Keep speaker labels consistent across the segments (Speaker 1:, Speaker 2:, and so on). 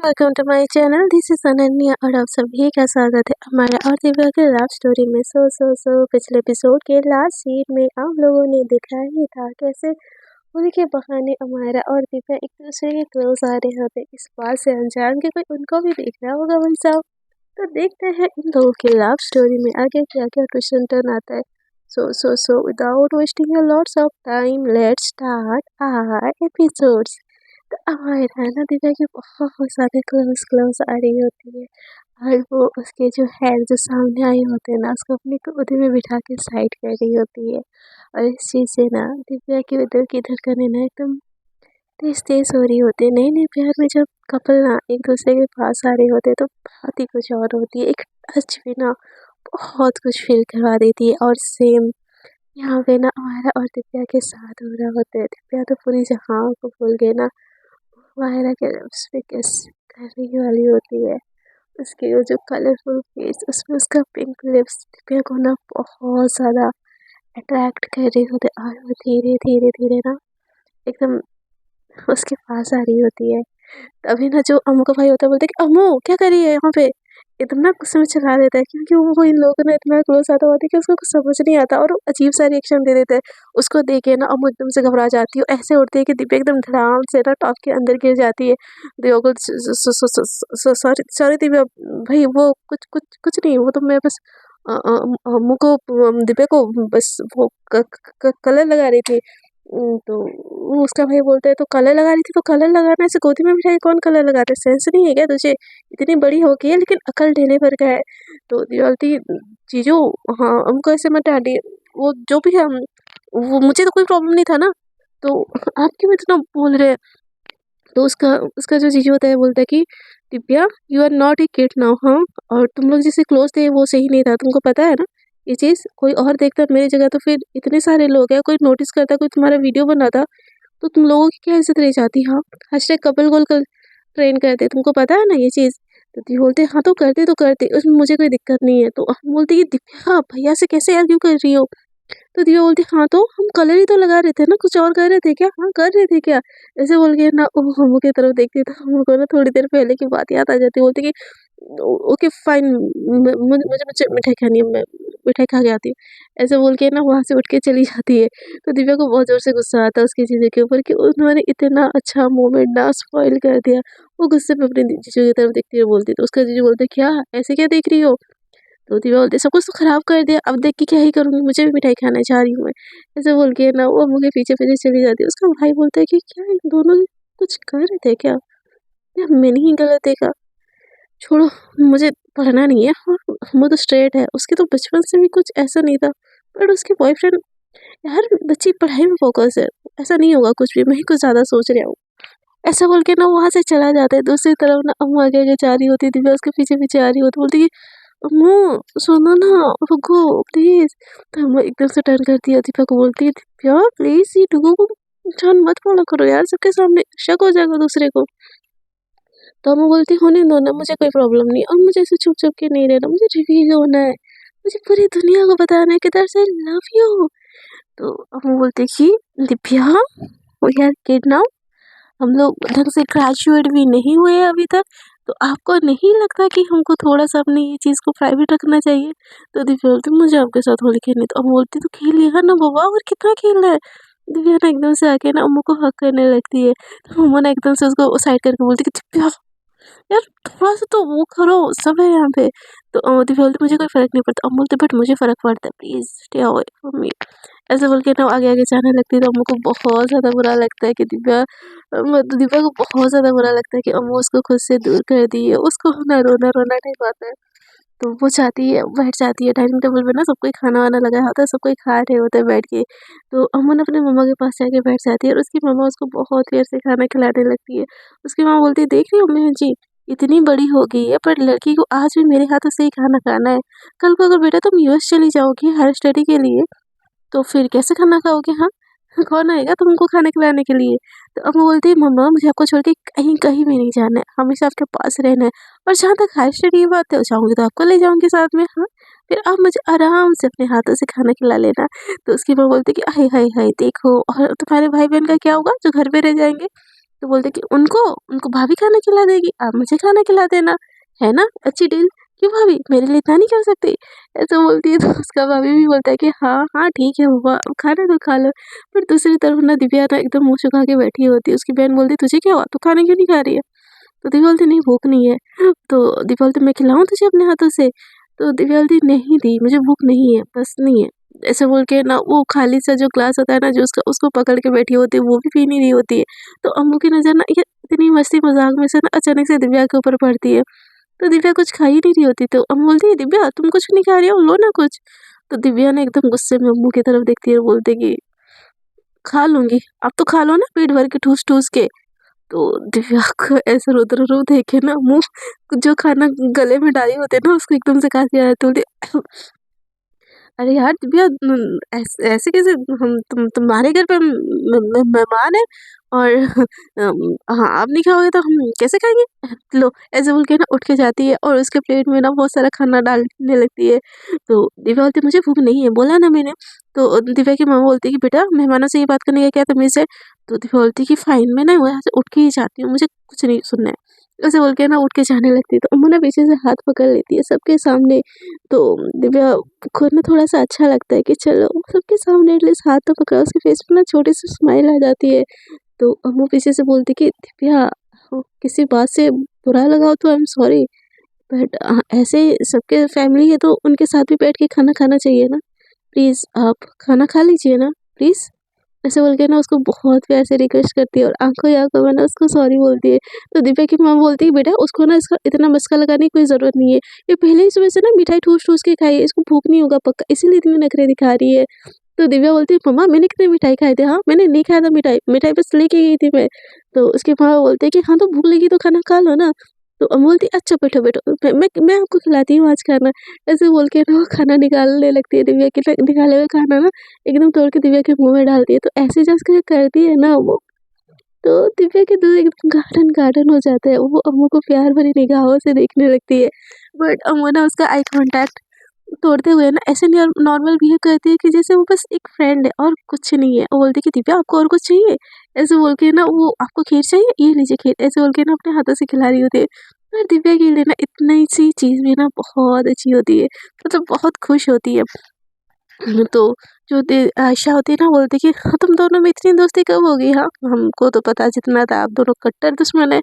Speaker 1: Welcome to my channel. This is Ananya और आप सभी का स्वागत है हमारे और दिव्या के लव स्टोरी में। सो पिछले एपिसोड के लास्ट सीन में आप लोगों ने देखा ही था कैसे होली के बहाने अमायरा और दिव्या एक दूसरे के क्लोज आ रहे होते, इस बात से अनजान के कोई उनको भी देख रहा होगा भाई साहब। तो देखते हैं इन लोगों की लव स्टोरी में आगे क्या क्या ट्विस्ट एंड टर्न आता है। So without wasting a lots of time let's start our episodes. तो अमायरा ना दिव्या की बहुत सारे क्लोज आ रही होती है और वो उसके जो है जो सामने आए होते हैं ना उसको अपनी गोदी में बिठा के साइड कर रही होती है। और इस चीज़ से ना दिव्या की दिल की धड़कनें ना एकदम तेज तेज हो रही होती है। नए नए प्यार में जब कपल ना एक दूसरे के पास आ रहे होते हैं तो बात ही कुछ और होती है। एक टच भी ना बहुत कुछ फील करवा देती है। और सेम यहाँ पे ना अमायरा और दिव्या के साथ हो रहा होता है। दिव्या तो पूरी जहाँ को भूल गए ना, अमायरा के लिप्स पे किस करने वाली होती है। उसके वो जो कलरफुल फेस उसमें उसका पिंक लिप्स दिव्या को ना बहुत ज़्यादा अट्रैक्ट कर रही होते और वो धीरे धीरे धीरे ना एकदम उसके पास आ रही होती है। तभी ना जो अम्मू का भाई होता है बोलते हैं कि अम्मू क्या कर रही है यहाँ पे, इतना गुस्से में चला देता है क्योंकि वो इन लोगों ने इतना क्लोज आता होता है कि उसको कुछ समझ नहीं आता और वो अजीब सा रिएक्शन दे देते हैं। उसको देख के ना अम्मू एकदम से घबरा जाती है, ऐसे उठती है कि दिव्या एकदम धड़ाम से ना टॉप के अंदर गिर जाती है। दिव्या को सॉरी सॉरी दिव्या भाई, वो कुछ कुछ कुछ नहीं, वो तो मैं बस अम्मू को दिव्या को बस वो कलर लगा रही थी। तो वो उसका भाई बोलता है तो कलर लगा रही थी, तो कलर लगाना ऐसे गोदी में बिठाई कौन कलर लगाता है, सेंस नहीं है क्या तुझे, इतनी बड़ी हो गई है लेकिन अकल ढेले भर का है। तो बोलती चीजू, हाँ हमको ऐसे मत डांटिए, वो जो भी है वो मुझे तो कोई प्रॉब्लम नहीं था ना, तो आप क्यों इतना बोल रहे हैं। तो उसका उसका जो जीजू होता है बोलता है कि Divya you are not a kid now, हाँ, और तुम लोग जिससे क्लोज थे वो सही नहीं था, तुमको पता है ना ये चीज़। कोई और देखता मेरी जगह तो फिर इतने सारे लोग हैं, कोई नोटिस करता, कोई तुम्हारा वीडियो बनाता तो तुम लोगों की क्या इज्जत रह जाती। हाँ, हैशटैग कपल गोल कर ट्रेन करते, तुमको पता है ना ये चीज़। तो दी बोलते हाँ तो करते उसमें मुझे कोई दिक्कत नहीं है। तो हम बोलते कि दिव्या भैया से कैसे आर्ग्यू कर रही हो। तो दिव्या बोलती हाँ तो हम कलर ही तो लगा रहे थे ना, कुछ और कर रहे थे क्या, हाँ कर रहे थे क्या, ऐसे बोल के ना वो हम की तरफ देखती तो हमको ना थोड़ी देर पहले की बात याद आ जाती। बोलती कि ओके फाइन, मुझे मुझे मिठाई खानी है, मैं मिठाई खा के आती हूँ, ऐसे बोल के ना वहाँ से उठ के चली जाती है। तो दिव्या को बहुत ज़ोर से गुस्सा आता है उसकी चीज़ों के ऊपर कि उन्होंने इतना अच्छा मोमेंट ना स्पॉइल कर दिया। वो गुस्से में अपने जीजू की तरफ देखती है बोलती, तो उसका जीजू बोलते क्या ऐसे क्या देख रही हो। तो दिव्या बोलती सब कुछ तो खराब कर दिया, अब देख के क्या ही करूँगी, मुझे भी मिठाई खाना चाह रही हूँ मैं, ऐसे बोल के ना वो मुझे पीछे पीछे चली जाती है। उसका भाई बोलता है कि क्या इन दोनों कुछ कर रहे थे क्या, या मैंने ही गलत देखा, छोड़ो मुझे पढ़ना नहीं है। और वो तो स्ट्रेट है, उसके तो बचपन से भी कुछ ऐसा नहीं था, बट उसके बॉयफ्रेंड, यार बच्ची पढ़ाई में फोकस है, ऐसा नहीं होगा कुछ भी, मैं ही कुछ ज़्यादा सोच रहा हूँ, ऐसा बोल के ना वहाँ से चला जाता है। दूसरी तरफ ना अम्मू आगे आगे जा रही होती है, दिव्या उसके पीछे पीछे आ रही होती, बोलती कि अम्मू सुनो ना, रुको प्लीज। तो अम्मू एकदम से टर्न करती है, दीपा को बोलती है दिव्या प्लीज ये डुगो को जान मत बोला करो यार, सबके सामने शक हो जाएगा दूसरे को। तो अम्मू बोलती होने दो ना, मुझे कोई प्रॉब्लम नहीं, और मुझे ऐसे छुप छुप के नहीं रहना, मुझे रिवील होना है, मुझे पूरी दुनिया को बताना है कि दैट्स आई लव यू। तो अम्मू बोलती कि Divya we are kid now, हम लोग ढंग से ग्रेजुएट भी नहीं हुए हैं अभी तक, तो आपको नहीं लगता कि हमको थोड़ा सा अपनी ये चीज़ को प्राइवेट रखना चाहिए। तो दिव्या बोलती मुझे आपके साथ होली खेलनी, तो अम्मू बोलती तो खेल लिया ना बाबा, और कितना खेलना है। दिव्या ना एकदम से आके ना अम्मू को हक करने लगती है। तो अम्मू ना एकदम से उसको साइड करके बोलती कि दिव्या यार थोड़ा सा तो वो करो, सब है यहाँ पे। तो दिव्या बोलती मुझे कोई फ़र्क नहीं पड़ता, अम्मू बोलती बट मुझे फ़र्क पड़ता है, please stay away from me, ऐसे बोल के ना आगे आगे जाने लगती है। तो अम्मू को बहुत ज़्यादा बुरा लगता है कि दिव्या को बहुत ज़्यादा बुरा लगता है कि अम्मू उसको खुद से दूर कर दी है। उसको ना रोना रोना टाइप आता है, तो वो चाहती है बैठ जाती है डाइनिंग टेबल पे ना, सब कोई खाना वाना लगाया होता है, सब कोई खा रहे होते हैं बैठ के। तो अम्मू ना अपने मम्मा के पास जाके बैठ जाती है और उसकी मम्मा उसको बहुत देर से खाना खिलाने लगती है। उसकी माँ बोलती है देख रही हो बहन जी, इतनी बड़ी हो गई है पर लड़की को आज भी मेरे हाथों से ही खाना खाना है। कल को अगर बेटा तुम यूएस चली जाओगी हायर स्टडी के लिए तो फिर कैसे खाना खाओगे, हाँ? कौन आएगा तुमको खाना खिलाने के लिए? तो अब वो बोलती है मम्मा मुझे आपको छोड़ के कहीं कहीं भी नहीं जाना है, हमेशा आपके पास रहना है, और जहाँ तक हायर स्टडी की बात है चाहूँगी तो आपको ले जाऊँगी साथ में, हाँ? फिर आप मुझे आराम से अपने हाथों से खाना खिला लेना। तो उसकी माँ बोलती है कि हाय हाय हाय देखो, और तुम्हारे भाई बहन का क्या होगा जो घर पे रह जाएँगे? तो बोलते कि उनको उनको भाभी खाना खिला देगी, आप मुझे खाना खिला देना, है ना अच्छी डील। क्यों भाभी, मेरे लिए इतना नहीं कर सकती? ऐसे बोलती है तो उसका भाभी भी बोलता है कि हाँ हाँ ठीक है बुआ, अब खाना तो खा लो। पर दूसरी तरफ ना दिव्या ना एकदम मुंह सुखा के बैठी होती है। उसकी बहन बोलती तुझे क्या हुआ, तू खाना क्यों नहीं खा रही है? तो दिव्या बोलती नहीं भूख नहीं है। तो दिव्या बोलती मैं खिलाऊं तुझे अपने हाथों से? तो दिव्या बोलती नहीं दी, मुझे भूख नहीं है, बस नहीं है। ऐसे बोल के ना वो खाली सा जो ग्लास होता है ना जो उसका, उसको पकड़ के बैठी होती है, वो भी पी नहीं रही होती है। तो अम्मू की नज़र ना ये इतनी मस्ती मजाक में से ना अचानक से दिव्या के ऊपर पड़ती है। तो दिव्या कुछ खा ही नहीं रही होती, तो अम्मू बोलती है दिव्या तुम कुछ नहीं खा रही हो, लो ना कुछ। तो दिव्या ने एकदम गुस्से में अम्मू की तरफ देखती है और बोलती कि खा लूंगी, अब तो खा लो ना पेट भर के ठूस ठूस के। तो दिव्या को ऐसे रुद्र देखे ना मुंह जो खाना गले में डाली होते ना उसको एकदम से खा के आया। तो बोलती अरे यार दिव्या ऐसे ऐसे कैसे, हम तुम्हारे घर पे मेहमान है और हाँ आप नहीं खाओगे तो हम कैसे खाएंगे? लो ऐसे बोल के ना उठ के जाती है और उसके प्लेट में ना बहुत सारा खाना डालने लगती है। तो दिव्या बोलती मुझे भूख नहीं है, बोला ना मैंने। तो दिव्या की माँ बोलती है कि बेटा मेहमानों से ये बात करने का क्या तमीज़ है? तो दिव्या बोलती है कि फाइन मैं ना यहाँ से उठ के ही जाती हूँ, मुझे कुछ नहीं सुनना है। ऐसे बोल के ना उठ के जाने लगती है। तो अम्मू ना पीछे से हाथ पकड़ लेती है सबके सामने। तो दिव्या को ना थोड़ा-सा अच्छा लगता है कि चलो सबके सामने एटलीस्ट हाथ तो पकड़ा, उसके फेस पे ना छोटी-सी स्माइल आ जाती है। तो अम्मू पीछे से बोलती कि दिव्या किसी बात से बुरा लगा हो तो आई एम सॉरी, बट ऐसे सबके फैमिली है तो उनके साथ भी बैठ के खाना खाना चाहिए ना। प्लीज़ आप खाना खा लीजिए ना, प्लीज़। ऐसे बोल के ना उसको बहुत प्यार से रिक्वेस्ट करती है और आँखों ही आँखों में ना उसको सॉरी बोलती है। तो दिव्या की माँ बोलती है बेटा उसको ना इसका इतना मस्का लगाने की कोई ज़रूरत नहीं है। ये पहले ही सुबह से ना मिठाई ठूस-ठूस के खाई है, इसको भूख नहीं होगा पक्का, इसीलिए इतने नखरे दिखा रही है। तो दिव्या बोलती है मम्मा मैंने कितने मिठाई खाए थे? हाँ, मैंने नहीं खाया था मिठाई, मिठाई बस लेके गई थी मैं। तो उसकी माँ बोलती है कि हाँ, तो भूख लगी तो खाना खा लो ना। तो अम्मू बोलती है अच्छा बैठो, बैठो मैं आपको खिलाती हूँ आज खाना। ऐसे बोल के ना वो खाना निकालने लगती है, दिव्या के निकाले हुए खाना ना एकदम तोड़ के दिव्या के मुँह में डालती है। तो ऐसे जैसे करती है ना वो, तो दिव्या के दिल एकदम गार्डन गार्डन हो जाता है। वो अम्मू को प्यार भरी निगाहों से देखने लगती है। बट अम्मू ना उसका आई कॉन्टैक्ट तोड़ते हुए ना ऐसे नॉर्मल बिहेव करती है कि जैसे वो बस एक फ्रेंड है और कुछ नहीं है। और बोलती है कि दिव्या आपको और कुछ चाहिए? ऐसे बोल के ना वो आपको खीर चाहिए? ये लीजिए खीर, ऐसे बोल के ना अपने हाथों से खिला रही होती है। पर दिव्या के लिए ना इतनी सी चीज़ भी ना बहुत अच्छी होती है, मतलब बहुत खुश होती है। तो जो आयशा होती है ना बोलती है कि हाँ तुम दोनों में इतनी दोस्ती कब होगी? हाँ हमको तो पता जितना था, आप दोनों कट्टर दुश्मन है।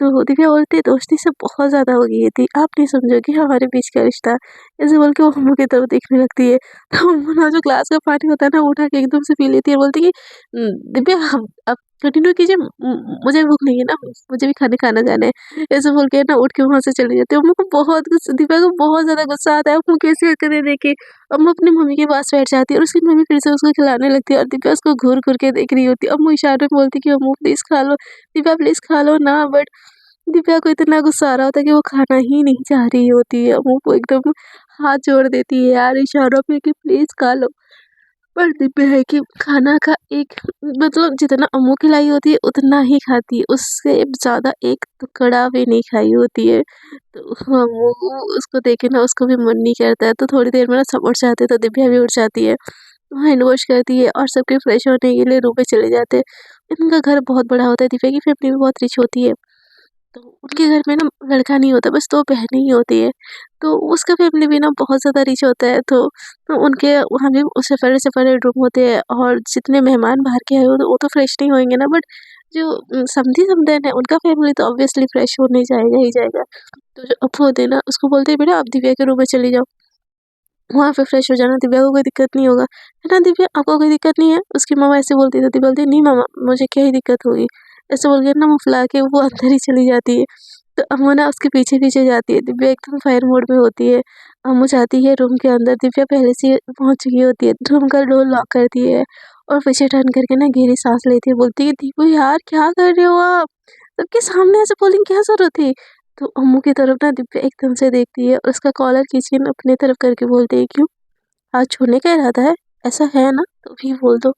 Speaker 1: तो दिव्या बोलती है दोस्ती से बहुत ज़्यादा हो गई थी, आप नहीं समझोगी हमारे बीच का रिश्ता। ऐसे बोल के वो अम्मू की तरफ देखने लगती है। तो अम्मू ना जो ग्लास का पानी होता है ना वो उठा के एकदम से पी लेती है, बोलती है कि दिव्या आप कंटिन्यू कीजिए, मुझे भूख नहीं है ना, मुझे भी खाने खाना जाना है। ऐसे बोल के ना उठ के वहाँ से चली जाती है। अम्मू को बहुत गुस्सा, दिव्या को बहुत ज़्यादा गुस्सा आता है अम्मू की ऐसी हरकतें देख के। अम्मू अपनी मम्मी के पास बैठ जाती है और उसकी मम्मी फिर से उसको खिलाने लगती है और दिव्या उसको घूर-घूर के देख रही होती है। अम्मू इशारे में बोलती है कि अम्मू प्लीज़ खा लो, दिव्या प्लीज़ खा लो ना। बट दिव्या को इतना गुस्सा आ रहा होता है कि वो खाना ही नहीं चाह रही होती है। अम्मू को एकदम हाथ जोड़ देती है यार इशारों में कि प्लीज़ खा लो। पर दिव्या है कि खाना का एक, मतलब जितना अम्मू खिलाई होती है उतना ही खाती है, उससे ज़्यादा एक टुकड़ा भी नहीं खाई होती है। तो अम्मू को उसको देखे ना उसको भी मन नहीं करता है। तो थोड़ी देर में ना सब उठ जाते हैं तो दिव्या भी उठ जाती है, हैंड वॉश करती है और सबके फ्रेश होने के लिए रूम में चले जाते हैं। इनका घर बहुत बड़ा होता है, दिव्या की फैमिली भी बहुत रिच होती है। तो उनके घर में ना लड़का नहीं होता, बस 2 बहनें ही होती है। तो उसका फैमिली भी ना बहुत ज़्यादा रिच होता है। तो उनके वहाँ भी सेपरेट-सेपरेट रूम होते हैं और जितने मेहमान बाहर के आए हो तो वो तो फ्रेश नहीं होएँगे ना, बट जो समधी-समधन है उनका फैमिली तो ऑब्वियसली फ्रेश होने जाएगा ही जाएगा। तो जो अप्पू होते हैं ना उसको बोलते हैं बेटा आप दिव्या के रूम में चली जाओ, वहाँ पे फ्रेश हो जाना, दिव्या को कोई दिक्कत नहीं होगा। है ना दिव्या, आपको कोई दिक्कत नहीं है? उसकी मम्मा ऐसे बोलती है तो दिव्या बोलती है नहीं मम्मा मुझे क्या ही दिक्कत होगी। ऐसे बोल के ना मुँह फुला के वो अंदर ही चली जाती है। तो अम्मू ना उसके पीछे-पीछे जाती है, दिव्या एकदम फायर मोड में होती है। अम्मू जाती है रूम के अंदर, दिव्या पहले से ही पहुँच चुकी होती है, रूम का डोर लॉक करती है और पीछे टर्न करके ना गहरी साँस लेती है, बोलती है दीपू यार क्या कर रहे हो आप? सबके सामने ऐसे बोलने की क्या ज़रूरत थी? तो अम्मू की तरफ ना दिव्या एकदम से देखती है और उसका कॉलर खींच के ना अपनी तरफ करके बोलती है क्यों? हाथ छोड़ने का इरादा है? ऐसा है ना? तो भी बोल दो।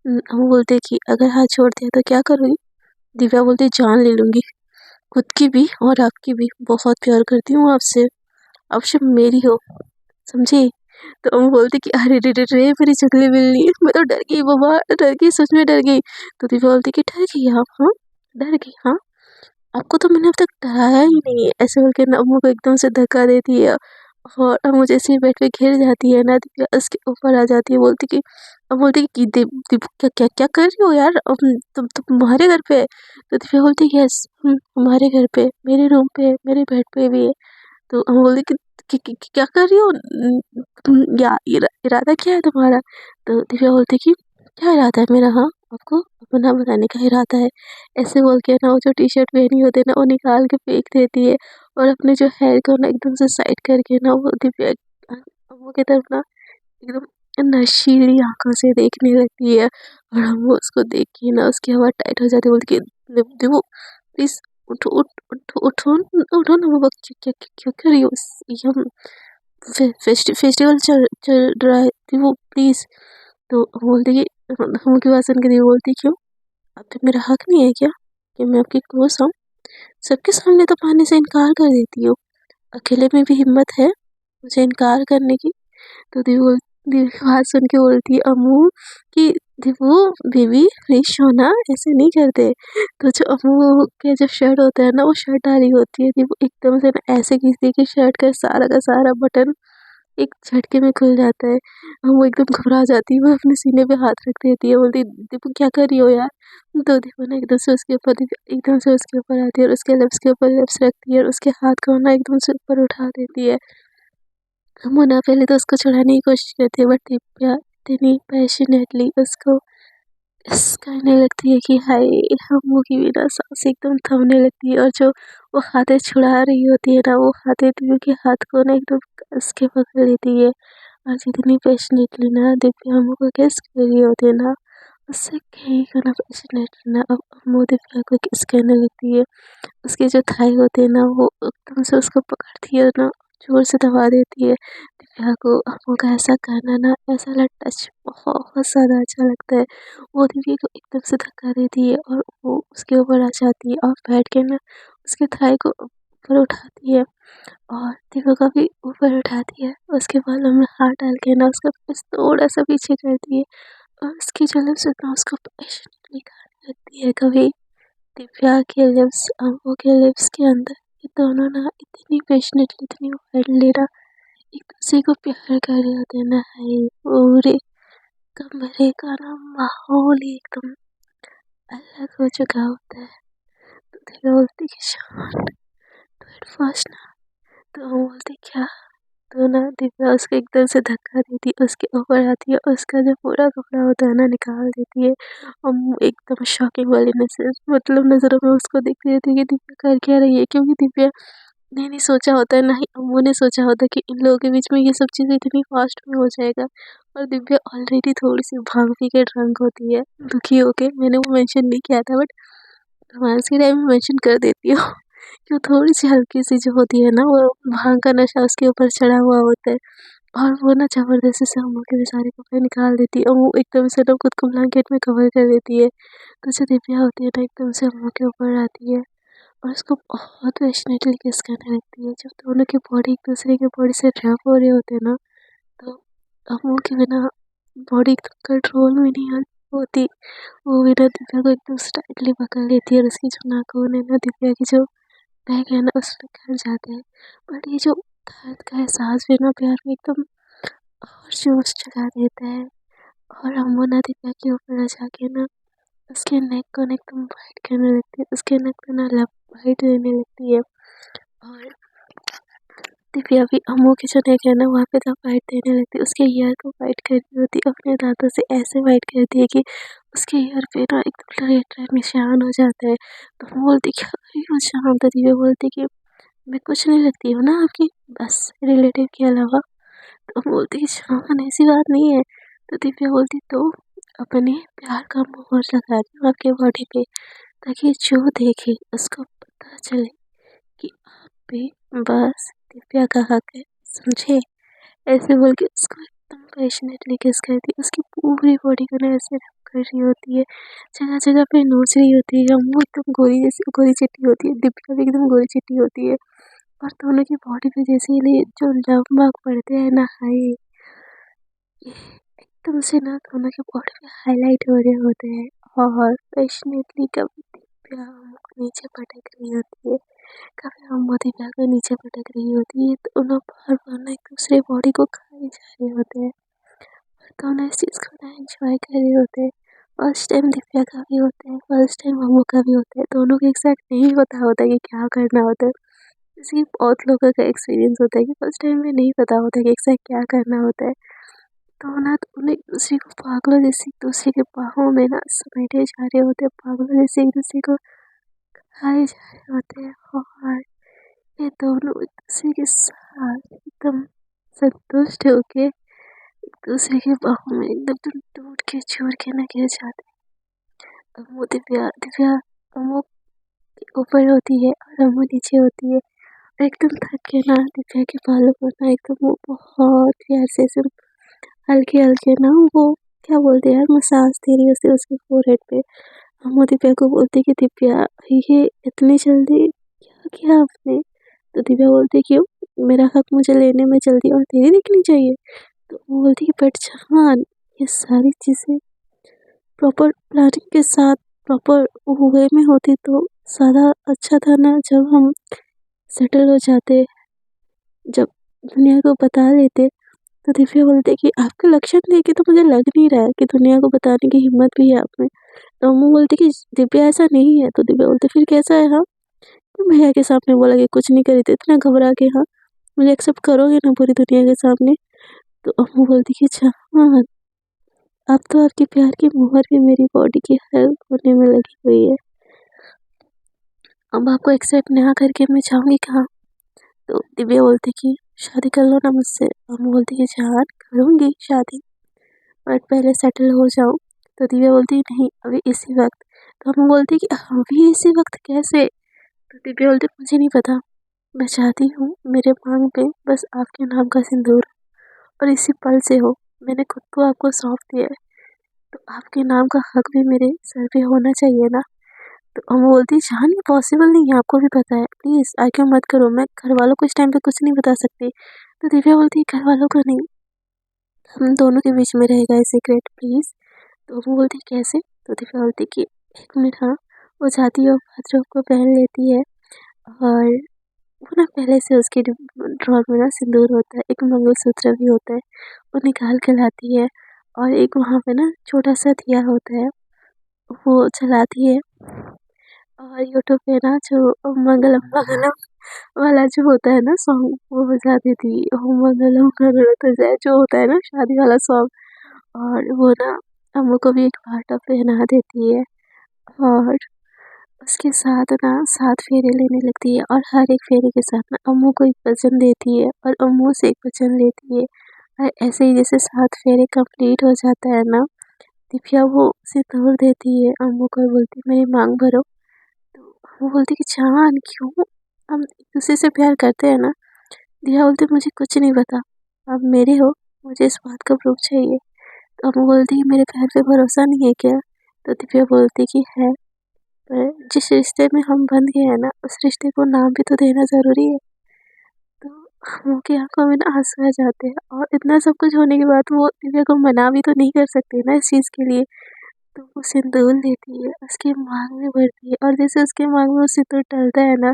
Speaker 1: वो बोलते कि अगर हाथ छोड़ दिया तो क्या करोगी? दिव्या बोलती जान ले लूँगी, खुद की भी और आपकी भी। बहुत प्यार करती हूँ आपसे, आप सिर्फ मेरी हो, समझी? तो वो बोलती कि अरे रे रे रे! मेरी चुगली बिल्ली, मैं तो डर गई बाबा, डर गई, सच में डर गई। तो दिव्या बोलती कि डर गई आप? हाँ? डर गई, हाँ? आपको तो मैंने अब तक डराया ही नहीं है, ऐसे बोल के ना अम्मू को एकदम से धक्का देती है और अम्मू जैसे ही बेड पे गिर जाती है ना, दिव्या उसके ऊपर आ जाती है, बोलती कि बोलती कि क्या क्या क्या कर रही हो यार, तुम तुम्हारे घर पे है?" तो दिव्या बोलती है, यस हमारे घर पे, मेरे रूम पे, मेरे बेड पे भी है। तो हम बोले कि क्या कर रही हो, तुम या इरादा क्या है तुम्हारा? तो दिव्या बोलती कि क्या इरादा है मेरा, हाँ आपको अपना बनाने का इरादा है, ऐसे बोल के ना वो जो टी शर्ट पहनी होती है ना वो निकाल के फेंक देती है और अपने जो हेयर को ना एकदम से साइड करके ना वो दिव्या अम्मू की तरफ ना एकदम नशीली आंखों से देखने लगती है और हम उसको देख के ना उसकी आवाज़ टाइट हो जाती है, बोलती कि देखो प्लीज उठो उठो उठो ना बाबा, क्या क्या क्या क्या कर रही हो, ये हम फेस्टिवल चल चल रहा है, देखो प्लीज। तो हम बोलते कि हम की बात सुन के देवी बोलती क्यों, अब तक मेरा हक नहीं है क्या कि मैं आपकी क्लोज हूँ, सबके सामने तो पाने से इनकार कर देती हो, अकेले में भी हिम्मत है मुझे इनकार करने की। तो दीदी बात सुन के बोलती है अम्मू कि दीपू बेबी प्लीज सोना, ऐसे नहीं करते। तो जो अम्मू के जो शर्ट होता है ना वो शर्ट डाली होती है, दीपू एकदम से ना ऐसे खींचती है कि शर्ट का सारा बटन एक झटके में खुल जाता है। अम्मू एकदम घबरा जाती है, वो अपने सीने पे हाथ रख देती है, बोलती दीपू क्या कर रही हो यार। तो दीपू ना एकदम से उसके ऊपर आती है और उसके लिप्स के ऊपर लिप्स रखती है और उसके हाथ को ना एकदम से ऊपर उठा देती है। मोना पहले तो उसको छुड़ाने की कोशिश करती है बट दिव्या इतनी पैशनेटली उसको इस कहने लगती है कि हाय, अम्मू की भी ना सांस एकदम थमने लगती है और जो वो हाथें छुड़ा रही होती है ना वो हाथें दिव्या के हाथ को ना एकदम कस के पकड़ लेती है और जितनी पैशनेटली ना दिव्या अम्मू को किस कर रही होती है ना उससे कहीं का ना पैशनेटली ना अब अम्मू दिव्या को किस करने लगती है। उसके जो थाई होते हैं ना वो एकदम से उसको पकड़ती है ना जोर से दबा देती है। दिव्या को आँखों का ऐसा करना ना ऐसा वाला टच बहुत ज़्यादा अच्छा लगता है। वो दिव्या को एकदम से धक्का देती है और वो उसके ऊपर आ जाती है और बैठ के ना उसके थाई को ऊपर उठाती है और दिव्या का भी ऊपर उठाती है। उसके बालों में हाथ डाल के ना उसका फेस थोड़ा सा पीछे करती है और उसकी जो लिप्स होता है उसको पैशनेटली खाने लगती है। कभी दिव्या के लिप्स अम्मू के लिप्स के अंदर ये दोनों ना इतनी पैशनेटली इतनी वाइल्डली ना एक दूसरे को प्यार कर रहे होते हैं ना, हाय पूरे कमरे का ना माहौल ही एकदम अलग हो चुका होता है। तो दिव्या बोलती कि शान तो एट फर्स्ट ना, तो हम बोलते क्या, तो ना दिव्या उसको एकदम से धक्का देती है, उसके ऊपर आती है और उसका जो पूरा कपड़ा होता है ना निकाल देती है। हम एकदम शॉकिंग वाली नजर मतलब नज़रों में उसको देखती रहती है कि दिव्या कर क्या रही है, क्योंकि दिव्या ने नहीं सोचा होता है, ना ही अम्मू ने सोचा होता कि इन लोगों के बीच में ये सब चीज़ें इतनी फास्ट में हो जाएगा। और दिव्या ऑलरेडी थोड़ी सी भांग पी के ड्रंक होती है, दुखी होके, मैंने वो मेंशन नहीं किया था बट रोमांस के टाइम में मेंशन कर देती हूँ कि वो थोड़ी सी हल्की सी जो होती है ना वो भांग का नशा उसके ऊपर चढ़ा हुआ होता है और वो ना ज़बरदस्ती से अम्मू के भी सारे कपड़े निकाल देती है और वो एकदम से ना खुद को ब्लैंकेट में कवर कर देती है। तो जो दिव्या होती है ना एकदम से अम्मू के ऊपर आती है और उसको बहुत पैशनेटली किस करने लगती है। जब दोनों की बॉडी एक दूसरे की बॉडी से रैप हो रहे होते हैं ना, तो अम्मू के बिना बॉडी एकदम कंट्रोल में नहीं होती, वो बिना दिव्या को एकदम टाइटली पकड़ लेती है और उसकी जो नाखून है ना दिव्या की जो बैग है ना उसमें कर जाते हैं। बट ये जो दर्द का एहसास भी ना प्यार में एकदम और जोश जगा देता है और अम्मू ना दिव्या के ऊपर आ जाके ना उसके नेक को ना एकदम बाइट करने लगती है, उसके नेक पे ना बाइट देने लगती है और दिव्या भी अम्मू के जो नेक है ना वहाँ पे तो बाइट देने लगती है, उसके ईयर को बाइट कर रही होती है, अपने दांतों से ऐसे बाइट करती है कि उसके ईयर पे ना एकदम रेड रेड निशान हो जाता है। तो वो बोलती क्या कर रही हो शाम, तो दिव्या बोलती कि मैं कुछ नहीं लगती हूँ ना आपकी, बस रिलेटिव के अलावा। तो वो बोलती कि शाम ऐसी बात नहीं है। तो दिव्या बोलती तो अपने प्यार का मोहर लगा रही हूँ आपके बॉडी पे ताकि जो देखे उसको पता चले कि आप पे बस दिव्या का हक है, समझे? ऐसे बोल के उसको एकदम पैशनेटली किस करती है, उसकी पूरी बॉडी को ना ऐसे रब कर रही होती है, जगह जगह पे नोच रही होती है। वो एकदम गोरी जैसी गोरी चिट्टी होती है, दिव्या भी एकदम गोरी चिट्टी होती है और दोनों की बॉडी पे जैसे ही जो लव मार्क पड़ते हैं ना, हाय एकदम से ना दोनों के बॉडी पे हाईलाइट हो रहे होते हैं और पैशनेटली कभी दिव्या अम्मू को नीचे पटक रही होती है, कभी अम्मू दिव्या को नीचे पटक रही होती है, तो उन्हें बार बार ना एक दूसरे बॉडी को खाए जा रहे होते हैं और दोनों इस चीज़ को ना एंजॉय कर रहे होते हैं। फर्स्ट टाइम दिव्या का भी होता है, फर्स्ट टाइम अम्मू का भी होता है, दोनों को एक साथ नहीं पता होता कि क्या करना होता है। जैसे कि बहुत लोगों का एक्सपीरियंस होता है कि फर्स्ट टाइम में नहीं पता होता कि एक साथ क्या करना होता है, तो ना तो उन्हें एक दूसरे को पागलों जैसे एक दूसरे के बाहों में ना समेटे जा रहे होते हैं, पागलों जैसे एक दूसरे को खाए जा रहे होते हैं और ये दोनों एक दूसरे के साथ एकदम संतुष्ट होके एक दूसरे के बाहों में एकदम टूट के चूर के ना गिर जाते हैं। अम्मू दिव्या दिव्या अम्मू के ऊपर होती है और अम्मू नीचे होती है और एकदम थक के ना दिव्या के बालों को ना एकदम वो बहुत प्यार से ऐसे हल्के हल्के ना वो क्या बोलते हैं यार, मसाज दे रही होती है उसके फोरहेड पे। अम्मू दिव्या को बोलती कि दिव्या ये इतनी जल्दी क्या किया आपने? तो दिव्या बोलती क्यों, मेरा हक मुझे लेने में जल्दी और देरी दिखनी चाहिए? तो वो बोलती कि बट जहान ये सारी चीज़ें प्रॉपर प्लानिंग के साथ प्रॉपर वे में होती तो ज़्यादा अच्छा था ना, जब हम सेटल हो जाते, जब दुनिया को बता देते। तो दिव्या बोलती कि आपके लक्षण देख के तो मुझे लग नहीं रहा है कि दुनिया को बताने की हिम्मत भी है आप में। तो अम्मू बोलती कि दिव्या ऐसा नहीं है। तो दिव्या बोलती फिर कैसा है? हाँ, तुम भैया के सामने बोला कि कुछ नहीं करी थी, इतना घबरा के हाँ मुझे एक्सेप्ट करोगे ना पूरी दुनिया के सामने? तो अम्मू बोलती कि अच्छा हाँ, अब तो आपके प्यार की मोहर भी मेरी बॉडी की हेल्प होने में लगी हुई है, अब आपको एक्सेप्ट ना करके मैं जाऊँगी कहाँ? तो दिव्या बोलती कि शादी कर लो ना मुझसे। अम्मू बोलती कि जान करूँगी शादी, बट पहले सेटल हो जाऊँ। तो दिव्या बोलती नहीं अभी इसी वक्त। तो अम्मू बोलती कि अभी इसी वक्त कैसे? तो दिव्या बोलती मुझे नहीं पता, मैं चाहती हूँ मेरे मांग पे बस आपके नाम का सिंदूर और इसी पल से हो, मैंने खुद को आपको सौंप दिया है, तो आपके नाम का हक भी मेरे सर पे होना चाहिए ना। तो अम्मू बोलती जान ये पॉसिबल नहीं है, आपको भी पता है, प्लीज़ आर्ग्यू मत करो, मैं घर वालों को इस टाइम पे कुछ नहीं बता सकती। तो दिव्या बोलती घर वालों को नहीं, हम दोनों के बीच में रहेगा ये सीक्रेट प्लीज़। तो अम्मू बोलती कैसे? तो दिव्या बोलती कि एक मिनट हाँ। वो जाती है और बाथरूम को पहन लेती है और वो ना पहले से उसके ड्रॉर में ना सिंदूर होता है, एक मंगलसूत्र भी होता है, वो निकाल के लाती है और एक वहाँ पे ना छोटा सा दिया होता है, वो जलाती है और यूट्यूब पे ना जो मंगलम मंगलम वाला जो होता है ना सॉन्ग, वो बजा देती है, ओम मंगलम करोड़ों जय, जो होता है ना शादी वाला सॉन्ग। और वो ना अम्मू को भी एक पार्ट पहना देती है और उसके साथ ना 7 फेरे लेने लगती है और हर एक फेरे के साथ ना अम्मू को एक वचन देती है और अम्मू से एक वचन लेती है और ऐसे ही जैसे 7 फेरे कंप्लीट हो जाता है ना, दिव्या वो सिंदूर देती है अम्मू को और बोलती है मेरी मांग भरो। तो वो बोलती कि जान क्यों, हम एक दूसरे से प्यार करते हैं ना? दिव्या बोलती मुझे कुछ नहीं पता, अब मेरे हो, मुझे इस बात का प्रूफ चाहिए। तो अम्मू बोलती कि मेरे प्यार पे भरोसा नहीं है क्या? तो दिव्या बोलती कि है, पर जिस रिश्ते में हम बंध गए हैं ना, उस रिश्ते को नाम भी तो देना ज़रूरी है। तो अम्मू की आँखों में ना आँसू आ जाते हैं और इतना सब कुछ होने के बाद वो दिव्या को मना भी तो नहीं कर सकती ना इस चीज़ के लिए। तो वो सिंदूर लेती है, उसके माँग में भरती है और जैसे उसके माँग में वो सिंदूर डलता है ना,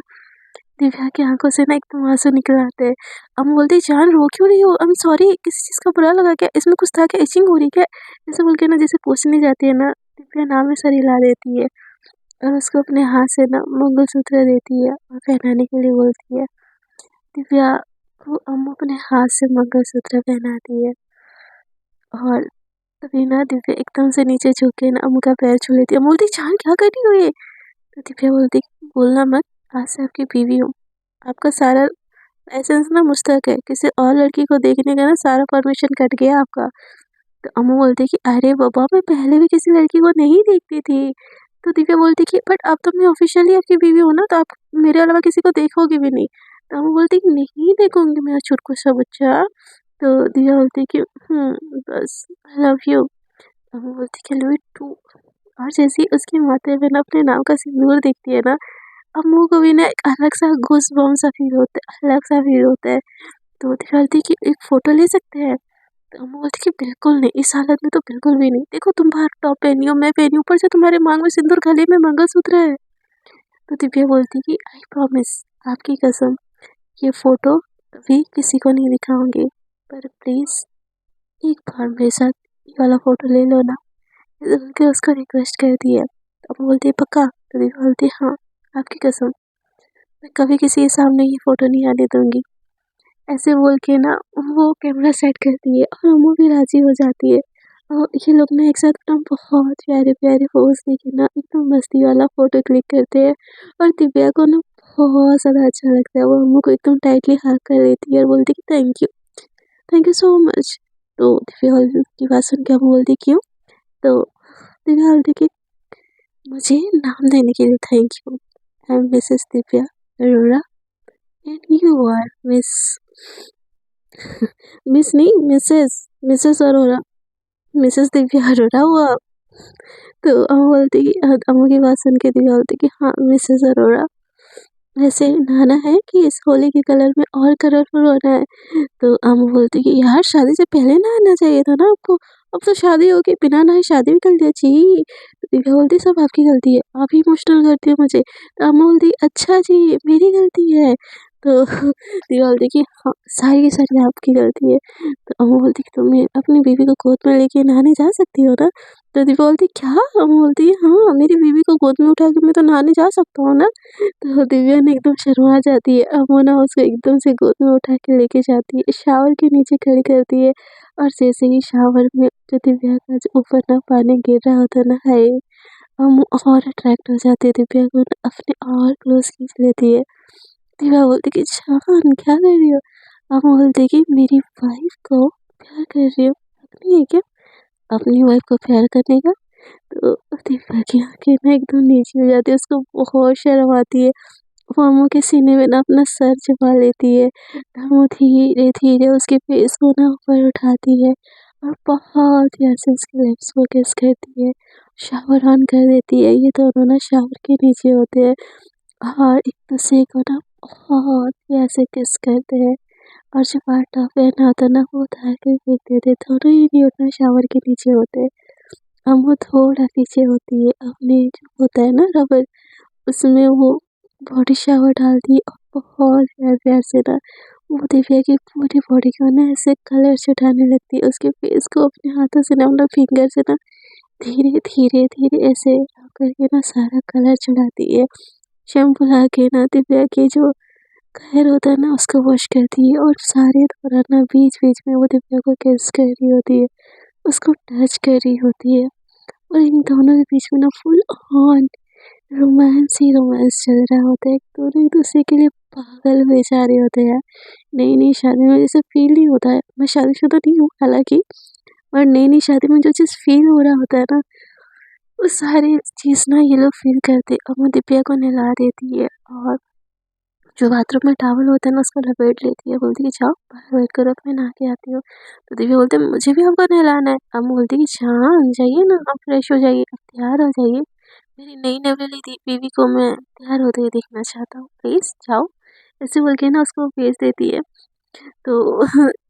Speaker 1: दिव्या की आँखों से ना एकदम आँसू निकल आते हैं। अम्मू बोलती है जान रो क्यों रही हो? आई एम सॉरी, किसी चीज़ का बुरा लगा क्या? इसमें कुछ था क्या? इचिंग हो रही क्या? ऐसे बोल के ना जैसे पूछने जाती है ना, दिव्या ना में सर हिला देती है और उसको अपने हाथ से ना मंगलसूत्र देती है और पहनाने के लिए बोलती है। दिव्या को अम्मू अपने हाथ से मंगलसूत्र पहनाती है और तभी ना दिव्या एकदम से नीचे झुक के ना अम्मू का पैर छू लेती है। अम्मू बोलती जान क्या कर रही हो ये? तो दिव्या बोलती बोलना मत, आज से आपकी बीवी हूँ, आपका सारा लाइसेंस ना मुझ तक है, किसी और लड़की को देखने का ना सारा परमिशन कट गया आपका। तो अम्मू बोलती कि अरे बाबा मैं पहले भी किसी लड़की को नहीं देखती थी। तो दिव्या बोलती कि बट अब तो मैं ऑफिशियली आपकी बीवी हूँ ना, तो आप मेरे अलावा किसी को देखोगे भी नहीं। तो अम्मू बोलती कि नहीं देखूंगी मेरा छुटकू सा बच्चा। तो दिव्या बोलती कि बस आई लव यू। अम्मू बोलती कि लव यू टू। और जैसे ही उसके माथे पे ना अपने नाम का सिंदूर देखती है ना, अम्मू को भी ना एक अलग सा गूज़बम्प सा फ़ील होता है, अलग सा फ़ील होता है। तो वो दिखाती कि एक फ़ोटो ले सकते हैं? तो अम्मू बोलती कि बिल्कुल नहीं, इस हालत में तो बिल्कुल भी नहीं। देखो तुम बाहर टॉप पहनी हो, मैं पहनी हूँ, ऊपर से तुम्हारे माँग में सिंदूर, गले में मंगलसूत्र है। तो दिव्या बोलती कि आई प्रॉमिस, आपकी कसम, ये फ़ोटो कभी किसी को नहीं दिखाऊंगी, पर प्लीज़ एक बार मेरे साथ ये वाला फ़ोटो ले लो ना। ऐसे बोल के उसको रिक्वेस्ट करती है। तो वो बोलती है पक्का? तो दिव्या बोलती है हाँ, आपकी कसम, मैं कभी किसी के सामने ये फ़ोटो नहीं आने दूंगी। ऐसे बोल के ना वो कैमरा सेट करती है और अम्मू भी राजी हो जाती है। और ये लोग ना एक साथ ना बहुत प्यारे प्यारे पोज देके ना एकदम मस्ती वाला फोटो क्लिक करते हैं। और दिव्या को ना बहुत ज़्यादा अच्छा लगता है, वो अम्मू को एकदम टाइटली हग कर लेती है और बोलती है कि थैंक यू सो मच। तो दिव्या की बात सुन के अम्मू बोलती क्यों? तो दिव्या बोलती कि मुझे नाम देने के लिए thank you. I am Mrs Divya Arora and you are Miss, Miss नहीं Mrs, Mrs Arora, Mrs Divya Arora हुआ। तो अम्मू बोलती कि अम्मू की बात सुन के दिव्या बोलती कि हाँ मिसेस अरोरा, वैसे नहाना है कि इस होली के कलर में और कलरफुल होना है? तो अम्मू बोलती कि यार शादी से पहले नहाना चाहिए था ना आपको, अब तो शादी हो गई, बिना नहाए शादी भी कर लिया। छी। तो दिव्या बोलती सब आपकी गलती है, आप ही इमोशनल करती हो मुझे। तो अम्मू बोलती अच्छा जी मेरी गलती है। तो दिव्या बोलती कि हाँ सारी की सारी आपकी गलती है। तो अम्मू बोलती कि तुम अपनी बीवी को गोद में लेके नहाने जा सकती हो ना? तो दिव्या बोलती क्या? अम्मू बोलती है हाँ मेरी बीवी को गोद में उठा के मैं तो नहाने जा सकता हूँ ना। तो दिव्या ने एकदम शर्मा जाती है। अमोना उसको एकदम से गोद में उठा के लेके जाती है, शावर के नीचे खड़ी करती है। और जैसे ही शावर में जो दिव्या का जो ऊपर ना पानी गिर रहा होता है ना, हाय, हम और अट्रैक्ट हो जाते हैं, दिव्या को अपने और क्लोज खींच लेती है। दिव्या बोलती कि जान क्या कर रही हो? हम बोलते कि मेरी वाइफ को प्यार कर रही हो, अपनी है क्या अपनी वाइफ को प्यार करने का? तो दिव्या की आंखें ना एकदम नीचे हो जाती है, उसको बहुत शर्म आती है। वो अम्मू के सीने में ना अपना सर छिपा लेती है। अम्मू धीरे धीरे उसके फेस को ना ऊपर उठाती है और बहुत प्यार से उसके लिप्स को किस करती है। शावर ऑन कर देती है। ये दोनों ना शावर के नीचे होते हैं और एक दूसरे को ना बहुत प्यार से किस करते हैं। और जो पार्ट पहना होता है ना वो उतार के फेंक देते हैं। दोनों ही नहीं उतना शावर के नीचे होते हैं। अम्मू थोड़ा पीछे होती है, अपने जो होता है ना रबर, उसमें वो बॉडी शावर डालती है और बहुत प्यार-प्यार से ना वो दिव्या की पूरी बॉडी को ना ऐसे कलर छटाने लगती है। उसके फेस को अपने हाथों से ना मतलब फिंगर से ना धीरे-धीरे ऐसे रब करके ना सारा कलर चढ़ाती है। शैम्पू ला के ना दिव्या के जो हेयर होता है ना उसको वॉश करती है और सारे दौरान ना बीच-बीच में वो दिव्या को किस कर रही होती है, उसको टच कर रही होती है। और इन दोनों के बीच में ना full on romance he romance चल रहा होता है। दोनों एक दूसरे के लिए पागल हुए जा रहे होते हैं। नई नई शादी में जैसे फील नहीं होता है, मैं शादीशुदा नहीं हूँ हालांकि, और नई नई शादी में जो चीज़ फील हो रहा होता है ना वो सारी चीज़ ना ये लोग फील करते। अब वो दिव्या को नहला देती है और जो बाथरूम में टॉवल होता है ना उसको लपेट लेती है, बोलती है जाओ बाहर वेट करो मैं नहा के आती हूँ। तो दिव्या बोलते मुझे भी आपको नहलाना है। अम्मू बोलती कि हाँ जाइए ना, आप फ्रेश हो जाइए, आप तैयार हो जाइए, मेरी नई नवेली बीवी को मैं तैयार होते हुए देखना चाहता हूँ, प्लीज़ जाओ। ऐसे बोल के ना उसको भेज देती है। तो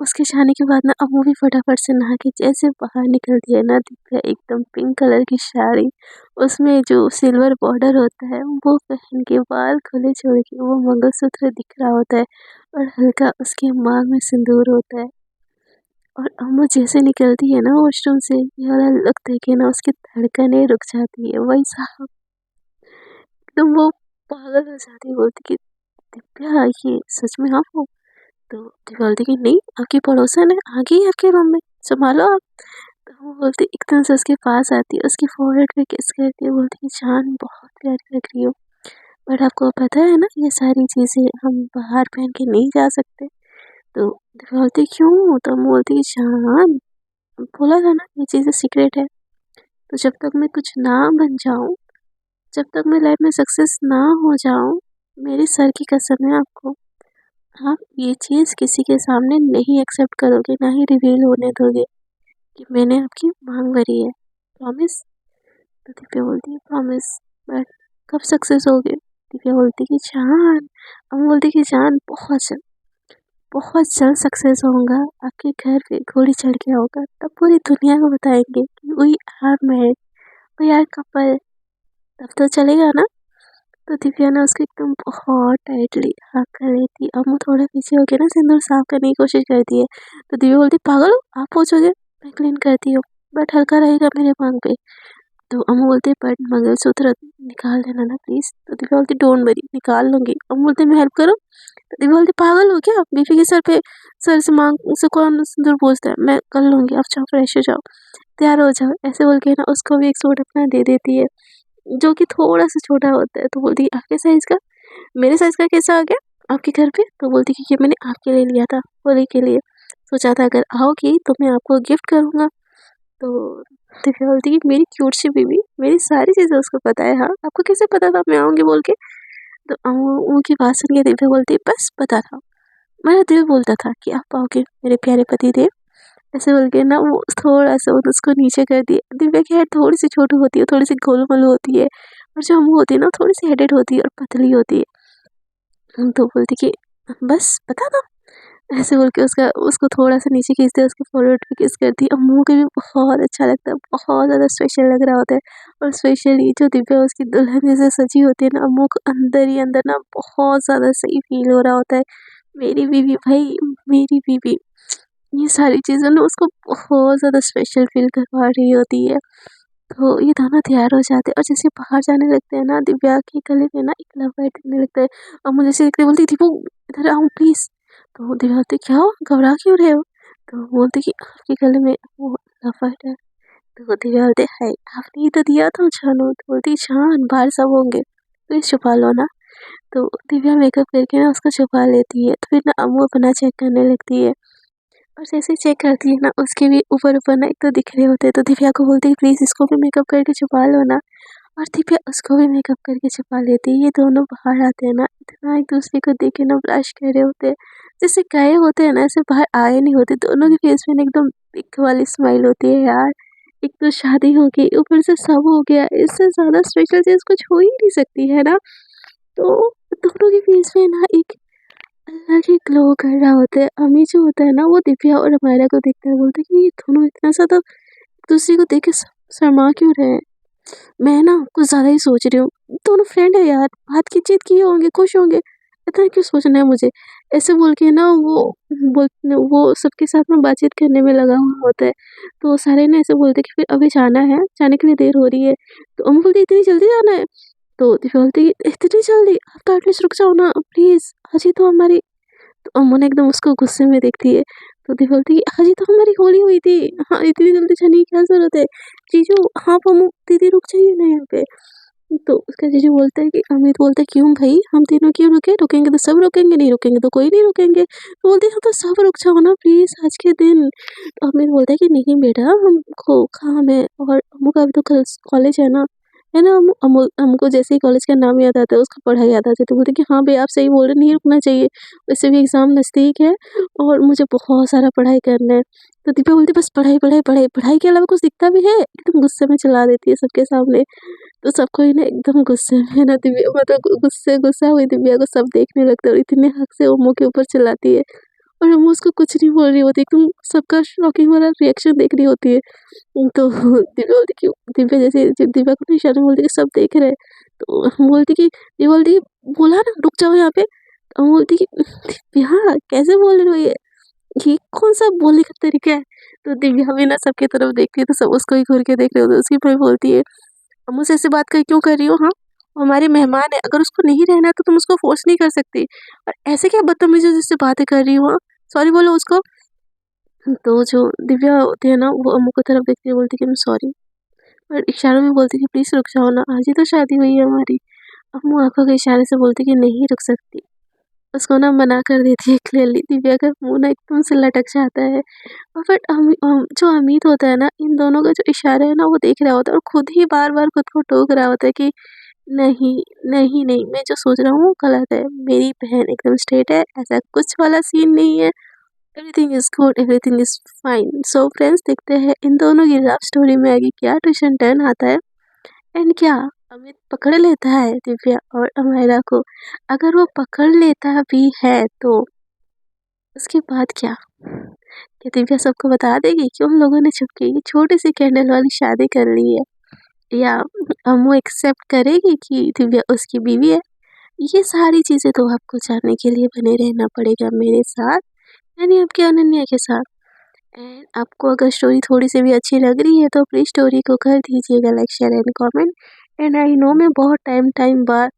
Speaker 1: उसके जाने के बाद ना अम्मू भी फटाफट से नहा के जैसे बाहर निकलती है ना, दिव्या एकदम पिंक कलर की साड़ी, उसमें जो सिल्वर बॉर्डर होता है वो पहन के, बाल खुले छोड़ के, वो मंगलसूत्र दिख रहा होता है और हल्का उसके मांग में सिंदूर होता है। और अम्मू जैसे निकलती है ना वॉशरूम से, ये वाला लुक देखे ना उसकी धड़कनें रुक जाती है। वही साहब एकदम वो पागल हो जाती है, बोलती कि दिव्या ये सच में आप हो? तो दिव्या बोलती कि नहीं, आपकी पड़ोसन है, आ गई है आपके रूम में, संभालो आप। तो वो बोलती एकदम से उसके पास आती है, उसकी फोrehead पे किस करती है, बोलती कि जान बहुत प्यारी लग रही हो, बट आपको पता है ना ये सारी चीज़ें हम बाहर पहन के नहीं जा सकते। तो दिव्या बोलती क्यों? तो हम बोलती कि जान बोला था ना ये चीज़ें सीक्रेट है। तो जब तक मैं कुछ ना बन जाऊँ, जब तक मैं लाइफ में सक्सेस ना हो जाऊँ, मेरे सर की कसम है आपको, आप ये चीज़ किसी के सामने नहीं एक्सेप्ट करोगे, ना ही रिवील होने दोगे कि मैंने आपकी मांग भरी है। प्रॉमिस? तो दिव्या बोलती है प्रॉमिस, बट कब सक्सेस होगे? दिव्या बोलती कि जान, हम बोलती कि जान बहुत जल्द सक्सेस होऊंगा, आपके घर पे घोड़ी चढ़ के आऊंगा, तब पूरी दुनिया को बताएंगे कि we are married, we are couple, तब तो चलेगा ना? तो दिव्या ना उसको एकदम बहुत टाइटली हग कर लेती है। अम्मू थोड़ा पीछे होके ना सिंदूर साफ करने की कोशिश करती है। तो दिव्या बोलती पागल हो, आप पोछोगे, मैं क्लीन करती हूँ, बट हल्का रहेगा मेरे मांग पे। तो अम्मू बोलती है बट मंगलसूत्र निकाल देना ना प्लीज। तो दिव्या बोलती डोंट वरी, निकाल लूंगी। अम्मू बोलती मैं हेल्प करूँ। तो दिव्या बोलती पागल हो क्या, बीवी के सर पे, सर से मांग से कौन सिंदूर पूछता है, मैं कर लूंगी, आप जाओ फ्रेश हो जाओ, तैयार हो जाओ। ऐसे बोल के ना उसको भी एक सूट अपना दे देती है जो कि थोड़ा सा छोटा होता है। तो बोलती है आपके साइज का, मेरे साइज का कैसा आ गया आपके घर पे। तो बोलती कि ये मैंने आपके लिए लिया था, होली के लिए, सोचा था अगर आओगी तो मैं आपको गिफ्ट करूंगा। तो दिव्या बोलती कि मेरी क्यूट सी बीवी, मेरी सारी चीज़ें उसको पता है। हाँ आपको कैसे पता था मैं आऊँगी बोल के। तो उनकी बात सुन के दिव्या बोलती बस पता था, मेरा दिल बोलता था कि आप आओगे मेरे प्यारे पति देव। ऐसे बोल के ना वो थोड़ा सा उसको नीचे कर दिए। दिव्या की हाइट थोड़ी सी छोटी होती है, थोड़ी सी गोल मोल होती है, और जो अम्मू होती है ना थोड़ी सी हेडेड होती है और पतली होती है। तो बोलती कि बस पता था, ऐसे बोल के उसका उसको थोड़ा सा नीचे खींचते, उसके फोrehead पे किस करती है। अम्मू को भी बहुत अच्छा लगता है, बहुत ज़्यादा स्पेशल लग रहा होता है। और स्पेशली जो दिव्या उसकी दुल्हन जैसे सजी होती है ना, अम्मू को अंदर ही अंदर ना बहुत ज़्यादा सही फील हो रहा होता है, मेरी बीवी भाई, मेरी बीवी। ये सारी चीज़ें ना उसको बहुत ज़्यादा स्पेशल फील करवा रही होती है। तो ये दोनों तैयार हो जाते हैं और जैसे बाहर जाने लगते हैं ना, दिव्या के गले में ना एक लव बाइट लगने लगता है। अम्मू जैसे देखते बोलती दीपू इधर आओ प्लीज। तो दिव्या बोलती क्या हो, घबरा क्यों रहे हो। तो बोलती कि आपके गले में वो लव बाइट है। तो दिव्या बोलते है आपने ही तो दिया था जानू। तो बोलती जान बाहर सब होंगे प्लीज छुपा लो ना। तो दिव्या मेकअप करके ना उसको छुपा लेती है। तो फिर ना अम्मू अपना चेक करने लगती है, और जैसे चेक करती है ना उसके भी ऊपर ऊपर ना एक तो दिख रहे होते हैं। तो दिव्या को बोलती है प्लीज़ इसको भी मेकअप करके छुपा लो ना। और दिव्या उसको भी मेकअप करके छुपा लेती है। ये दोनों बाहर आते हैं ना, इतना एक दूसरे को देख के ना ब्लश कर रहे होते हैं, जैसे गए होते हैं ना ऐसे बाहर आए नहीं होते। दोनों के फेस में ना एकदम बिग वाली स्माइल होती है यार। एक तो शादी हो गई, ऊपर से सब हो गया, इससे ज़्यादा स्पेशल चीज़ कुछ हो ही नहीं सकती है ना। तो दोनों के फेस में ना एक अलग ही ग्लो कर रहा होता है। अमी जो होता है ना वो दिव्या और अमायरा को देखता है, बोलता है कि ये दोनों इतना ज़्यादा एक दूसरे को देख के शर्मा क्यों रहे हैं। मैं ना कुछ ज़्यादा ही सोच रही हूँ, दोनों फ्रेंड है यार, बात की चीत किए होंगे, खुश होंगे, इतना क्यों सोचना है मुझे। ऐसे बोल के ना वो सबके साथ में बातचीत करने में लगा हुआ होता है। तो सारे ना ऐसे बोलते कि फिर अभी जाना है, जाने के लिए देर हो रही है। तो अम्मू बोलती इतनी जल्दी जाना है। तो दिव्या बोलती इतनी जल्दी, आप तो एटलीस्ट रुक जाओ ना प्लीज, आज ही तो हमारी। तो अम्मू ने एकदम उसको गुस्से में देखती है। तो दी बोलती है अजी तो हमारी होली हुई थी, हाँ इतनी जल्दी जाने की क्या जरूरत है। जीजू हाँ अम्मू दीदी रुक जाइए ना यहाँ पे। तो उसका जीजू बोलता है कि अमित बोलता है क्यों भाई हम तीनों क्यों रुके, रुकेंगे तो सब रुकेंगे, नहीं रुकेंगे तो कोई नहीं रुकेंगे। तो बोलती है हाँ तो सब रुक जाओ ना प्लीज आज के दिन। तो अमित बोलता है कि नहीं बेटा हमको काम है, और अम्मू का अभी तो कल कॉलेज है ना अम्मू। हमको जैसे ही कॉलेज का नाम याद आता है उसका पढ़ाई याद आती है। तो बोलते कि हाँ भाई आप सही बोल रहे, नहीं रुकना चाहिए, वैसे भी एग्ज़ाम नज़दीक है और मुझे बहुत सारा पढ़ाई करना है। तो दीपा बोलती बस पढ़ाई पढ़ाई पढ़ाई, पढ़ाई के अलावा कुछ दिखता भी है, एकदम गुस्से में चिल्ला देती है सबके सामने। तो सबको ही ना एकदम गुस्से में ना दिव्या मतलब गुस्सा हुई दिव्या को सब देखने लगते हैं, और इतने हक से वो मुँह के ऊपर चिल्लाती है, और हम उसको कुछ नहीं बोल रही होती, एकदम सबका शॉकिंग वाला रिएक्शन देख रही होती है। तो दिव्या बोलती कि दिव्या जैसे जब दिव्या को ना इशारे में बोलती कि सब देख रहे हैं। तो हम बोलती कि दिव्या बोलती बोला ना रुक जाओ यहाँ पे। तो हम बोलती कि दिव्या कैसे बोल रही हो ये कौन सा बोलने का तरीका है। तो दिव्या भी ना सबकी तरफ देखती है, तो सब उसको ही घूर के देख रहे होते हैं। उसकी भाई बोलती है हम मुझसे ऐसे बात कर क्यों कर रही हो, हाँ वो हमारे मेहमान है, अगर उसको नहीं रहना है तो तुम उसको फोर्स नहीं कर सकती, और ऐसे क्या बदतमीजी से बातें कर रही हो, हाँ सॉरी बोलो उसको। तो जो दिव्या होती है ना वो अम्मू की तरफ देखती है, बोलती कि मैं सॉरी, और इशारों में बोलती कि प्लीज़ रुक जाओ ना, आज ही तो शादी हुई है हमारी। अम्मू आंखों के इशारे से बोलती कि नहीं रुक सकती, उसको ना मना कर देती है क्लियरली। दिव्या का मुंह ना एकदम से लटक जाता है। और बट जो अमित होता है ना, इन दोनों का जो इशारा है ना वो देख रहा होता है, और खुद ही बार बार खुद को टोक रहा होता है कि नहीं नहीं नहीं, मैं जो सोच रहा हूँ वो गलत है, मेरी बहन एकदम स्ट्रेट है, ऐसा कुछ वाला सीन नहीं है, everything is good, everything is fine. So friends देखते हैं इन दोनों की लव स्टोरी में आगे क्या ट्विस्ट एंड टर्न आता है, एंड क्या अमित पकड़ लेता है दिव्या और अमायरा को। अगर वो पकड़ लेता भी है तो उसके बाद क्या दिव्या सबको बता देगी कि उन लोगों ने छुपके ये छोटी सी कैंडल वाली शादी कर ली है। या वो एक्सेप्ट करेगी कि दिव्या उसकी बीवी है। ये सारी चीज़ें तो आपको जानने के लिए बने रहना पड़ेगा मेरे साथ, यानी आपके अनन्या के साथ। एंड आपको अगर स्टोरी थोड़ी सी भी अच्छी लग रही है तो प्लीज़ स्टोरी को कर दीजिएगा like share and comment. And I know मैं बहुत टाइम बाद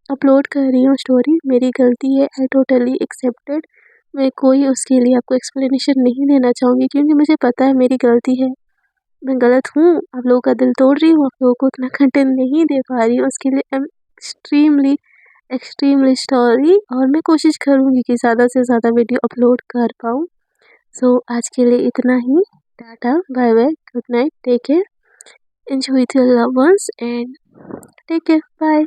Speaker 1: अपलोड कर रही हूँ स्टोरी, मेरी गलती है, आई टोटली एक्सेप्टेड। मैं कोई उसके लिए आपको एक्सप्लेनेशन नहीं देना चाहूँगी क्योंकि मुझे पता है मेरी गलती है, मैं गलत हूँ, आप लोगों का दिल तोड़ रही हूँ, आप लोगों को उतना कंटेंट नहीं दे पा रही हूँ, उसके लिए I am extremely extremely sorry. और मैं कोशिश करूँगी कि ज़्यादा से ज़्यादा वीडियो अपलोड कर पाऊँ। सो आज के लिए इतना ही। Tata, bye bye, good night, take care, enjoy with your love ones and take care, bye.